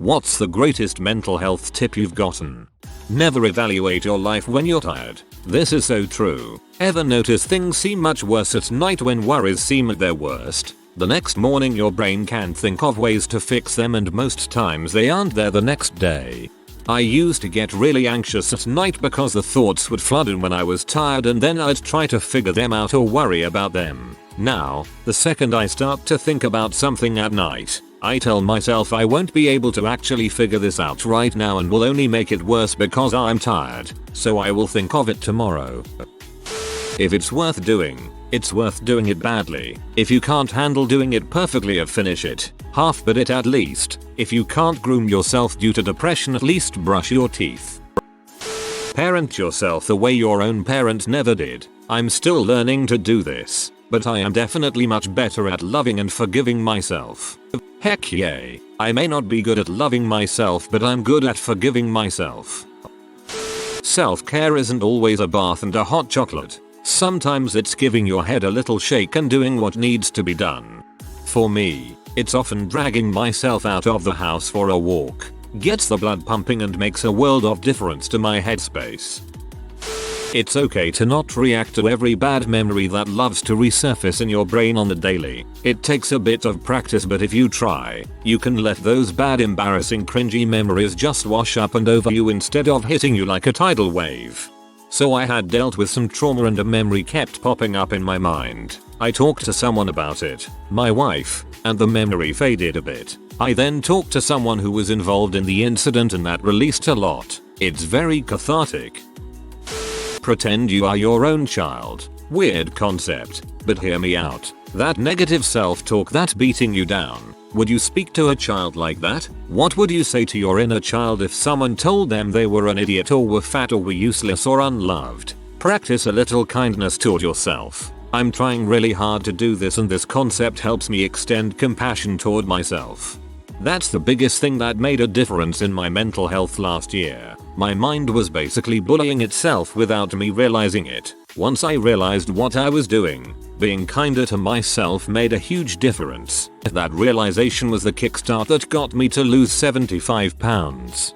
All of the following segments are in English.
What's the greatest mental health tip you've gotten? Never evaluate your life when you're tired. This is so true. Ever notice things seem much worse at night when worries seem at their worst? The next morning your brain can think of ways to fix them, and most times they aren't there the next day. I used to get really anxious at night because the thoughts would flood in when I was tired, and then I'd try to figure them out or worry about them. Now, the second I start to think about something at night, I tell myself I won't be able to actually figure this out right now and will only make it worse because I'm tired, so I will think of it tomorrow. If it's worth doing, it's worth doing it badly. If you can't handle doing it perfectly, finish it. Half but it at least. If you can't groom yourself due to depression, at least brush your teeth. Parent yourself the way your own parent never did. I'm still learning to do this, but I am definitely much better at loving and forgiving myself. Heck yay. I may not be good at loving myself, but I'm good at forgiving myself. Self-care isn't always a bath and a hot chocolate. Sometimes it's giving your head a little shake and doing what needs to be done. For me, it's often dragging myself out of the house for a walk. Gets the blood pumping and makes a world of difference to my headspace. It's okay to not react to every bad memory that loves to resurface in your brain on the daily. It takes a bit of practice, but if you try, you can let those bad, embarrassing, cringy memories just wash up and over you instead of hitting you like a tidal wave. So I had dealt with some trauma and a memory kept popping up in my mind. I talked to someone about it, my wife, and the memory faded a bit. I then talked to someone who was involved in the incident and that released a lot. It's very cathartic. Pretend you are your own child. Weird concept, but hear me out. That negative self-talk that's beating you down. Would you speak to a child like that? What would you say to your inner child if someone told them they were an idiot or were fat or were useless or unloved? Practice a little kindness toward yourself. I'm trying really hard to do this, and this concept helps me extend compassion toward myself. That's the biggest thing that made a difference in my mental health last year. My mind was basically bullying itself without me realizing it. Once I realized what I was doing, being kinder to myself made a huge difference. That realization was the kickstart that got me to lose 75 pounds.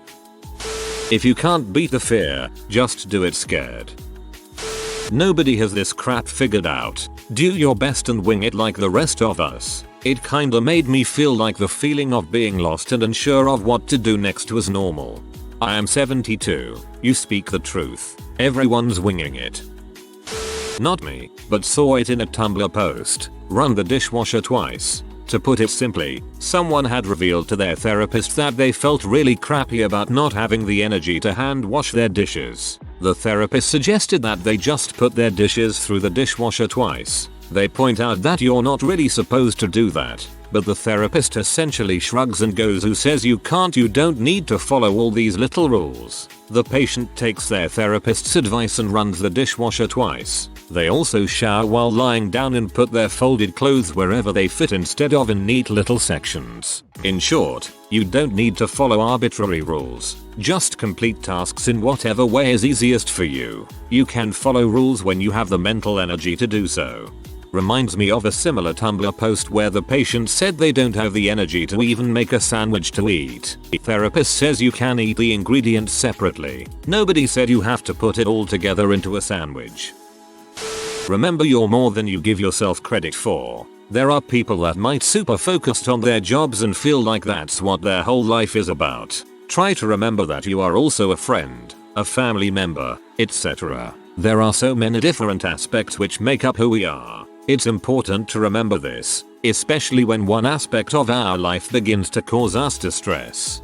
If you can't beat the fear, just do it scared. Nobody has this crap figured out. Do your best and wing it like the rest of us. It kinda made me feel like the feeling of being lost and unsure of what to do next was normal. I am 72. You speak the truth. Everyone's winging it. Not me, but saw it in a Tumblr post. Run the dishwasher twice. To put it simply, someone had revealed to their therapist that they felt really crappy about not having the energy to hand wash their dishes. The therapist suggested that they just put their dishes through the dishwasher twice. They point out that you're not really supposed to do that, but the therapist essentially shrugs and goes, "Who says you can't? You don't need to follow all these little rules." The patient takes their therapist's advice and runs the dishwasher twice. They also shower while lying down and put their folded clothes wherever they fit instead of in neat little sections. In short, you don't need to follow arbitrary rules. Just complete tasks in whatever way is easiest for you. You can follow rules when you have the mental energy to do so. Reminds me of a similar Tumblr post where the patient said they don't have the energy to even make a sandwich to eat. The therapist says you can eat the ingredients separately. Nobody said you have to put it all together into a sandwich. Remember, you're more than you give yourself credit for. There are people that might super focused on their jobs and feel like that's what their whole life is about. Try to remember that you are also a friend, a family member, etc. There are so many different aspects which make up who we are. It's important to remember this, especially when one aspect of our life begins to cause us distress.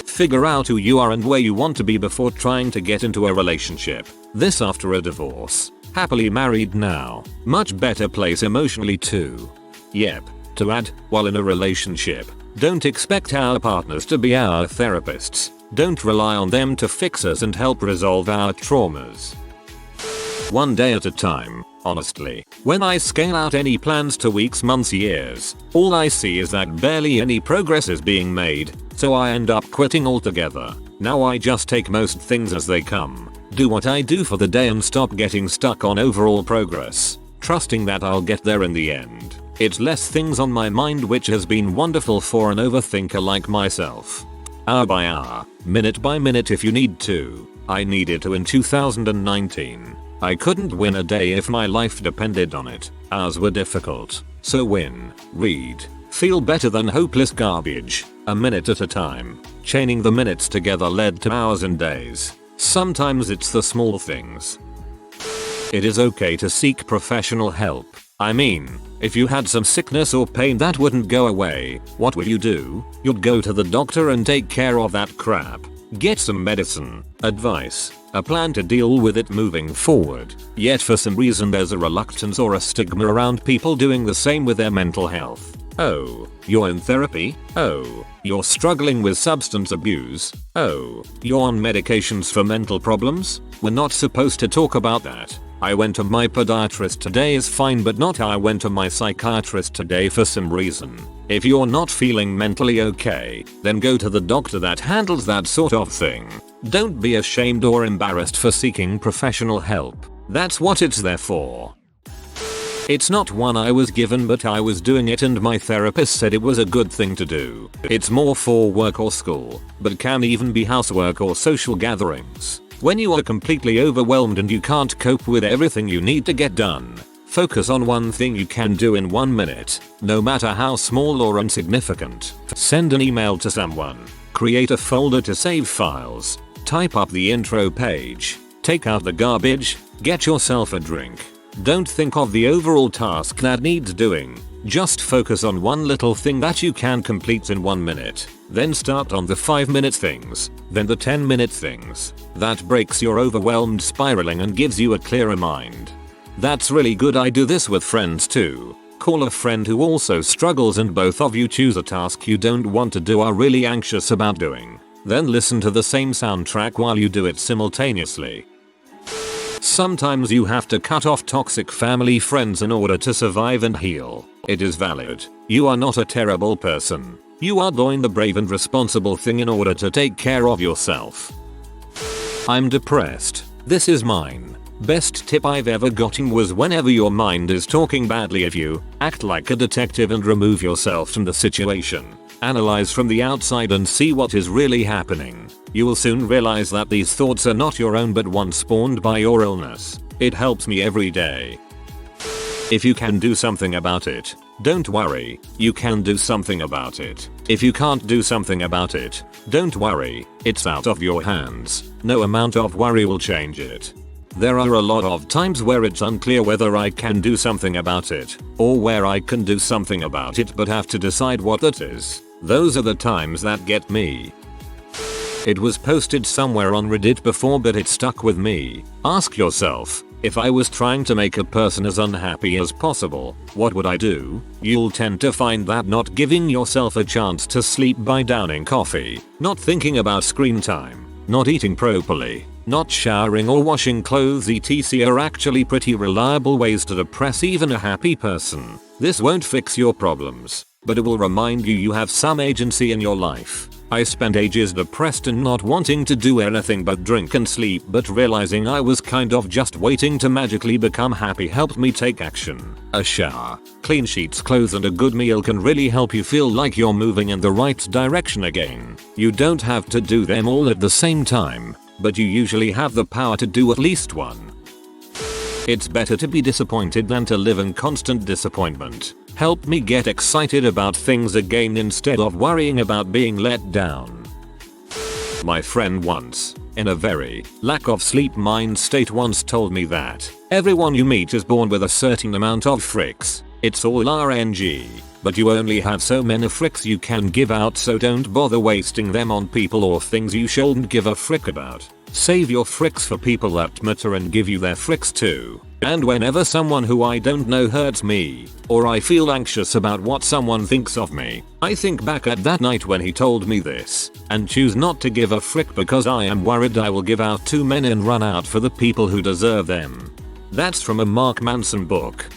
Figure out who you are and where you want to be before trying to get into a relationship. This after a divorce. Happily married now. Much better place emotionally too. Yep. To add, while in a relationship, don't expect our partners to be our therapists. Don't rely on them to fix us and help resolve our traumas. One day at a time. Honestly, when I scale out any plans to weeks, months, years, all I see is that barely any progress is being made, so I end up quitting altogether. Now I just take most things as they come, do what I do for the day and stop getting stuck on overall progress, trusting that I'll get there in the end. It's less things on my mind, which has been wonderful for an overthinker like myself. Hour by hour, minute by minute if you need to. I needed to in 2019. I couldn't win a day if my life depended on it. Hours were difficult. So win, read, feel better than hopeless garbage. A minute at a time. Chaining the minutes together led to hours and days. Sometimes it's the small things. It is okay to seek professional help. I mean, if you had some sickness or pain that wouldn't go away, what would you do? You'd go to the doctor and take care of that crap. Get some medicine, advice, a plan to deal with it moving forward. Yet for some reason there's a reluctance or a stigma around people doing the same with their mental health. Oh, you're in therapy? Oh, you're struggling with substance abuse? Oh, you're on medications for mental problems? We're not supposed to talk about that. I went to my podiatrist today is fine, but not I went to my psychiatrist today for some reason. If you're not feeling mentally okay, then go to the doctor that handles that sort of thing. Don't be ashamed or embarrassed for seeking professional help. That's what it's there for. It's not one I was given, but I was doing it and my therapist said it was a good thing to do. It's more for work or school, but can even be housework or social gatherings. When you are completely overwhelmed and you can't cope with everything you need to get done, focus on one thing you can do in 1 minute, no matter how small or insignificant. Send an email to someone, create a folder to save files, type up the intro page, take out the garbage, get yourself a drink. Don't think of the overall task that needs doing. Just focus on one little thing that you can complete in 1 minute. Then start on the 5-minute things, then the 10-minute things. That breaks your overwhelmed spiraling and gives you a clearer mind. That's really good. I do this with friends too. Call a friend who also struggles and both of you choose a task you don't want to do, are really anxious about doing. Then listen to the same soundtrack while you do it simultaneously. Sometimes you have to cut off toxic family friends in order to survive and heal. It is valid. You are not a terrible person. You are doing the brave and responsible thing in order to take care of yourself. I'm depressed. This is mine. Best tip I've ever gotten was whenever your mind is talking badly of you, act like a detective and remove yourself from the situation. Analyze from the outside and see what is really happening. You will soon realize that these thoughts are not your own but one spawned by your illness. It helps me every day. If you can do something about it, don't worry, you can do something about it. If you can't do something about it, don't worry, it's out of your hands. No amount of worry will change it. There are a lot of times where it's unclear whether I can do something about it, or where I can do something about it but have to decide what that is. Those are the times that get me. It was posted somewhere on Reddit before but it stuck with me. Ask yourself, if I was trying to make a person as unhappy as possible, what would I do? You'll tend to find that not giving yourself a chance to sleep by downing coffee, not thinking about screen time, not eating properly, not showering or washing clothes etc. are actually pretty reliable ways to depress even a happy person. This won't fix your problems, but it will remind you you have some agency in your life. I spent ages depressed and not wanting to do anything but drink and sleep, but realizing I was kind of just waiting to magically become happy helped me take action. A shower, clean sheets, clothes and a good meal can really help you feel like you're moving in the right direction again. You don't have to do them all at the same time, but you usually have the power to do at least one. It's better to be disappointed than to live in constant disappointment. Help me get excited about things again instead of worrying about being let down. My friend once, in a very lack of sleep mind state, once told me that everyone you meet is born with a certain amount of fricks. It's all RNG, but you only have so many fricks you can give out, so don't bother wasting them on people or things you shouldn't give a frick about. Save your fricks for people that matter and give you their fricks too. And whenever someone who I don't know hurts me, or I feel anxious about what someone thinks of me, I think back at that night when he told me this, and choose not to give a frick because I am worried I will give out too many and run out for the people who deserve them. That's from a Mark Manson book.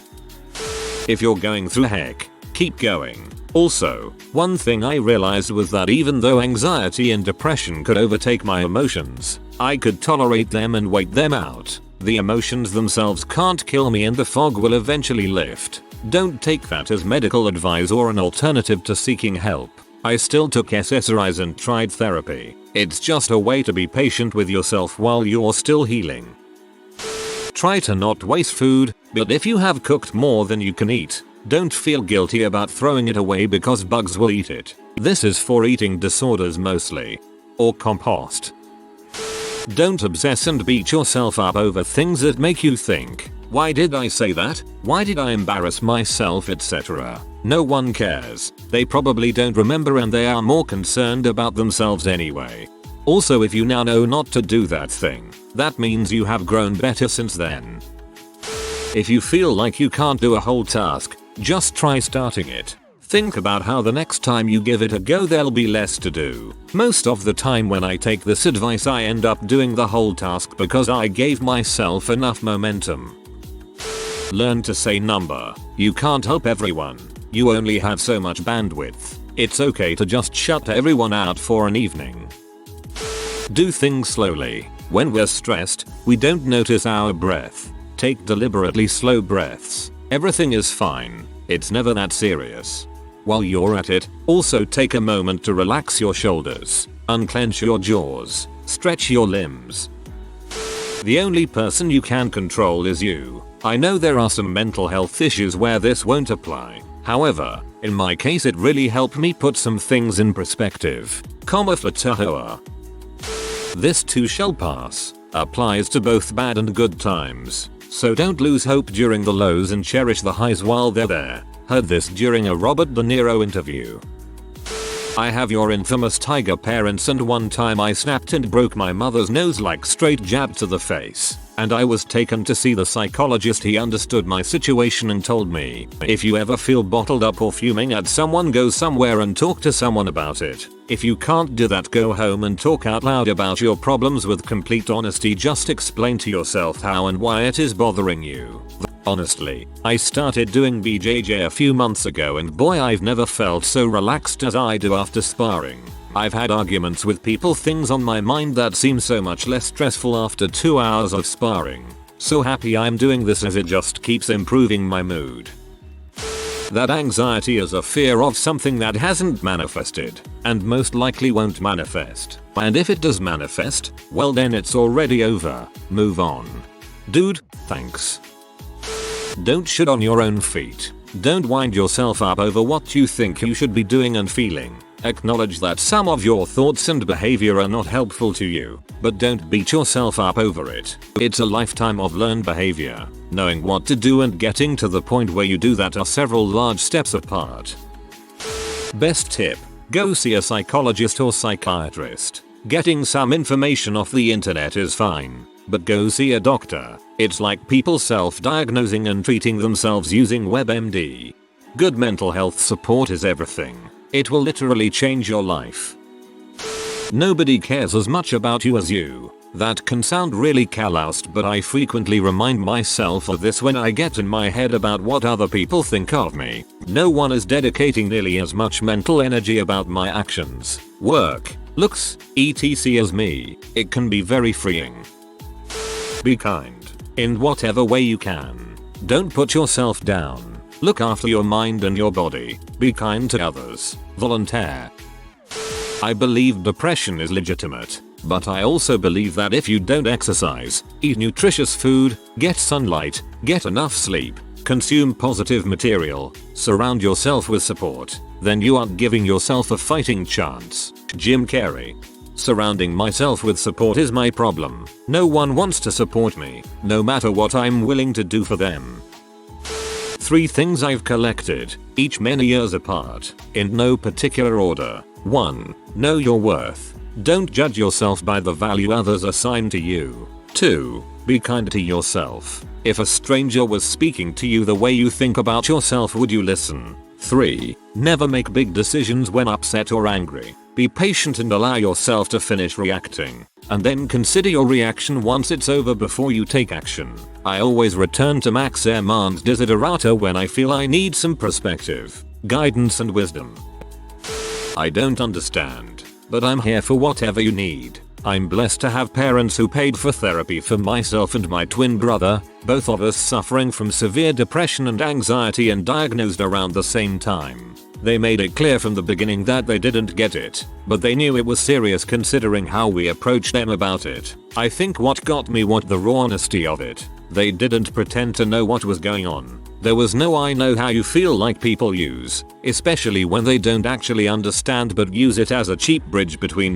If you're going through heck, keep going. Also, one thing I realized was that even though anxiety and depression could overtake my emotions, I could tolerate them and wait them out. The emotions themselves can't kill me and the fog will eventually lift. Don't take that as medical advice or an alternative to seeking help. I still took SSRIs and tried therapy. It's just a way to be patient with yourself while you're still healing. Try to not waste food, but if you have cooked more than you can eat, don't feel guilty about throwing it away because bugs will eat it. This is for eating disorders mostly. Or compost. Don't obsess and beat yourself up over things that make you think, why did I say that? Why did I embarrass myself, etc. No one cares. They probably don't remember and they are more concerned about themselves anyway. Also, if you now know not to do that thing, that means you have grown better since then. If you feel like you can't do a whole task, just try starting it. Think about how the next time you give it a go there'll be less to do. Most of the time when I take this advice I end up doing the whole task because I gave myself enough momentum. Learn to say number. You can't help everyone. You only have so much bandwidth. It's okay to just shut everyone out for an evening. Do things slowly. When we're stressed, we don't notice our breath. Take deliberately slow breaths. Everything is fine. It's never that serious. While you're at it, also take a moment to relax your shoulders, unclench your jaws, stretch your limbs. The only person you can control is you. I know there are some mental health issues where this won't apply. However, in my case it really helped me put some things in perspective. Comma for Tahoa. This too shall pass. Applies to both bad and good times. So don't lose hope during the lows and cherish the highs while they're there. Heard this during a Robert De Niro interview. I have your infamous tiger parents and one time I snapped and broke my mother's nose like straight jab to the face. And I was taken to see the psychologist. He understood my situation and told me, if you ever feel bottled up or fuming at someone, go somewhere and talk to someone about it. If you can't do that, go home and talk out loud about your problems with complete honesty. Just explain to yourself how and why it is bothering you. Honestly, I started doing BJJ a few months ago and boy, I've never felt so relaxed as I do after sparring. I've had arguments with people, things on my mind that seem so much less stressful after 2 hours of sparring. So happy I'm doing this as it just keeps improving my mood. That anxiety is a fear of something that hasn't manifested, and most likely won't manifest. And if it does manifest, well then it's already over. Move on. Dude, thanks. Don't shit on your own feet. Don't wind yourself up over what you think you should be doing and feeling. Acknowledge that some of your thoughts and behavior are not helpful to you, but don't beat yourself up over it. It's a lifetime of learned behavior. Knowing what to do and getting to the point where you do that are several large steps apart. Best tip: go see a psychologist or psychiatrist. Getting some information off the internet is fine, but go see a doctor. It's like people self-diagnosing and treating themselves using WebMD. Good mental health support is everything. It will literally change your life. Nobody cares as much about you as you. That can sound really calloused, but I frequently remind myself of this when I get in my head about what other people think of me. No one is dedicating nearly as much mental energy about my actions, work, looks, etc. as me. It can be very freeing. Be kind. In whatever way you can. Don't put yourself down. Look after your mind and your body. Be kind to others. Volunteer. I believe depression is legitimate, but I also believe that if you don't exercise, eat nutritious food, get sunlight, get enough sleep, consume positive material, surround yourself with support, then you aren't giving yourself a fighting chance. Jim Carrey. Surrounding myself with support is my problem. No one wants to support me, no matter what I'm willing to do for them. 3 things I've collected, each many years apart, in no particular order. 1. Know your worth. Don't judge yourself by the value others assign to you. 2. Be kind to yourself. If a stranger was speaking to you the way you think about yourself, would you listen? 3. Never make big decisions when upset or angry. Be patient and allow yourself to finish reacting. And then consider your reaction once it's over before you take action. I always return to Max Ehrmann's Desiderata when I feel I need some perspective, guidance and wisdom. I don't understand, but I'm here for whatever you need. I'm blessed to have parents who paid for therapy for myself and my twin brother, both of us suffering from severe depression and anxiety and diagnosed around the same time. They made it clear from the beginning that they didn't get it, but they knew it was serious considering how we approached them about it. I think what got me was the raw honesty of it. They didn't pretend to know what was going on. There was no "I know how you feel" like people use, especially when they don't actually understand but use it as a cheap bridge between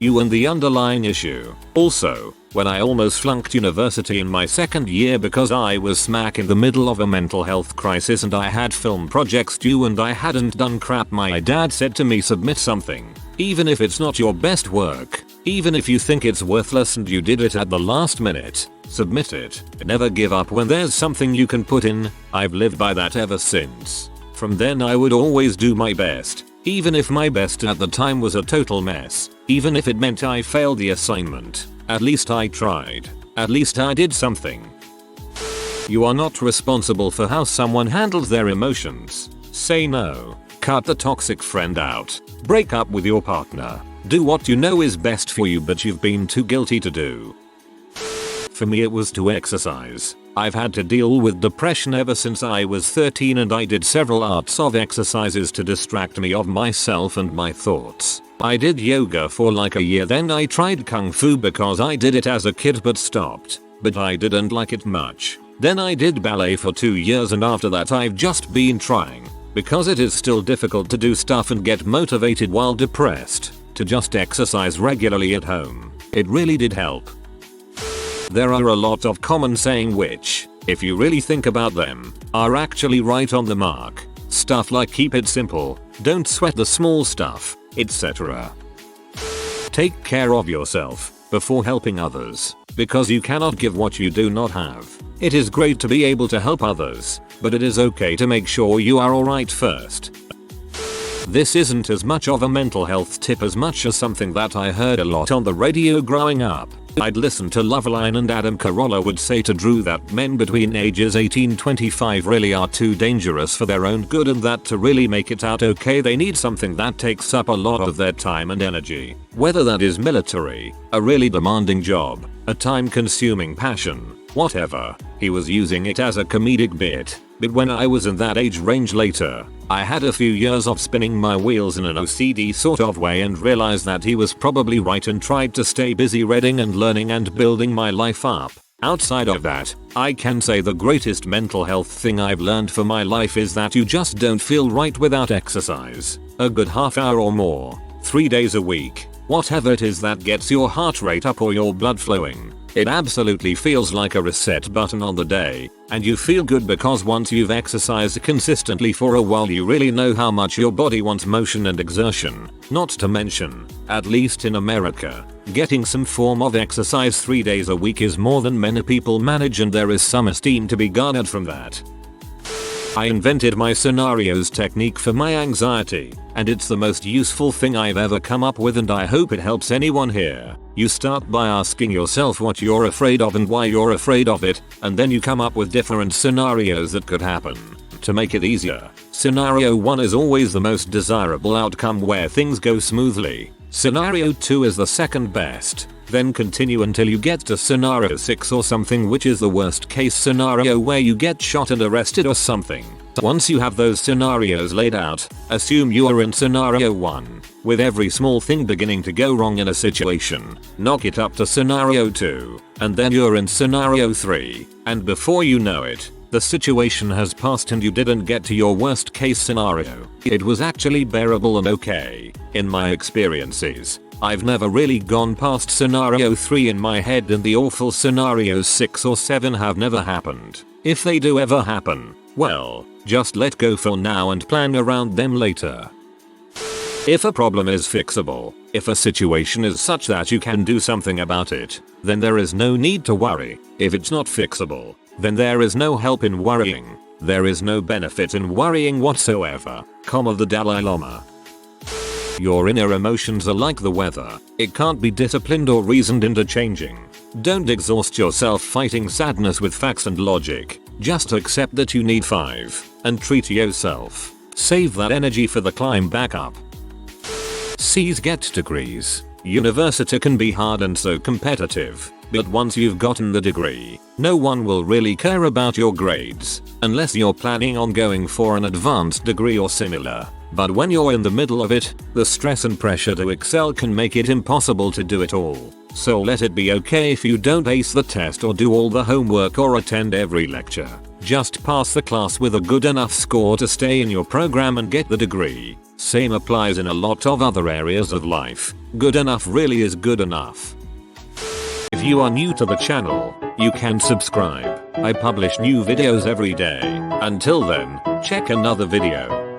you and the underlying issue. Also, when I almost flunked university in my second year because I was smack in the middle of a mental health crisis and I had film projects due and I hadn't done crap, my dad said to me, submit something. Even if it's not your best work, even if you think it's worthless and you did it at the last minute, submit it. Never give up when there's something you can put in. I've lived by that ever since. From then I would always do my best. Even if my best at the time was a total mess. Even if it meant I failed the assignment. At least I tried. At least I did something. You are not responsible for how someone handles their emotions. Say no. Cut the toxic friend out. Break up with your partner. Do what you know is best for you but you've been too guilty to do. For me it was to exercise. I've had to deal with depression ever since I was 13 and I did several arts of exercises to distract me of myself and my thoughts. I did yoga for like a year, then I tried kung fu because I did it as a kid but stopped. But I didn't like it much. Then I did ballet for 2 years and after that I've just been trying, because it is still difficult to do stuff and get motivated while depressed, to just exercise regularly at home. It really did help. There are a lot of common sayings which, if you really think about them, are actually right on the mark. Stuff like keep it simple, don't sweat the small stuff, etc. Take care of yourself before helping others, because you cannot give what you do not have. It is great to be able to help others, but it is okay to make sure you are alright first. This isn't as much of a mental health tip as much as something that I heard a lot on the radio growing up. I'd listen to Loveline and Adam Carolla would say to Drew that men between ages 18-25 really are too dangerous for their own good and that to really make it out okay they need something that takes up a lot of their time and energy. Whether that is military, a really demanding job, a time-consuming passion, whatever. He was using it as a comedic bit. But when I was in that age range later, I had a few years of spinning my wheels in an OCD sort of way and realized that he was probably right and tried to stay busy reading and learning and building my life up. Outside of that, I can say the greatest mental health thing I've learned for my life is that you just don't feel right without exercise. A good half hour or more, 3 days a week, whatever it is that gets your heart rate up or your blood flowing. It absolutely feels like a reset button on the day, and you feel good because once you've exercised consistently for a while you really know how much your body wants motion and exertion. Not to mention, at least in America, getting some form of exercise 3 days a week is more than many people manage and there is some esteem to be garnered from that. I invented my scenarios technique for my anxiety, and it's the most useful thing I've ever come up with and I hope it helps anyone here. You start by asking yourself what you're afraid of and why you're afraid of it, and then you come up with different scenarios that could happen. To make it easier, scenario 1 is always the most desirable outcome where things go smoothly. Scenario 2 is the second best. Then continue until you get to scenario 6 or something, which is the worst case scenario where you get shot and arrested or something. Once you have those scenarios laid out, assume you are in scenario 1. With every small thing beginning to go wrong in a situation, knock it up to scenario 2, and then you're in scenario 3, and before you know it, the situation has passed and you didn't get to your worst case scenario. It was actually bearable and okay. In my experiences, I've never really gone past scenario 3 in my head and the awful scenarios 6 or 7 have never happened. If they do ever happen, well, just let go for now and plan around them later. If a problem is fixable, if a situation is such that you can do something about it, then there is no need to worry. If it's not fixable, then there is no help in worrying. There is no benefit in worrying whatsoever. The Dalai Lama. Your inner emotions are like the weather. It can't be disciplined or reasoned into changing. Don't exhaust yourself fighting sadness with facts and logic. Just accept that you need 5 and treat yourself. Save that energy for the climb back up. C's get degrees. University can be hard and so competitive, but once you've gotten the degree, no one will really care about your grades, unless you're planning on going for an advanced degree or similar. But when you're in the middle of it, the stress and pressure to excel can make it impossible to do it all. So let it be okay if you don't ace the test or do all the homework or attend every lecture. Just pass the class with a good enough score to stay in your program and get the degree. Same applies in a lot of other areas of life. Good enough really is good enough. If you are new to the channel, you can subscribe. I publish new videos every day. Until then, check another video.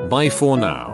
Bye for now.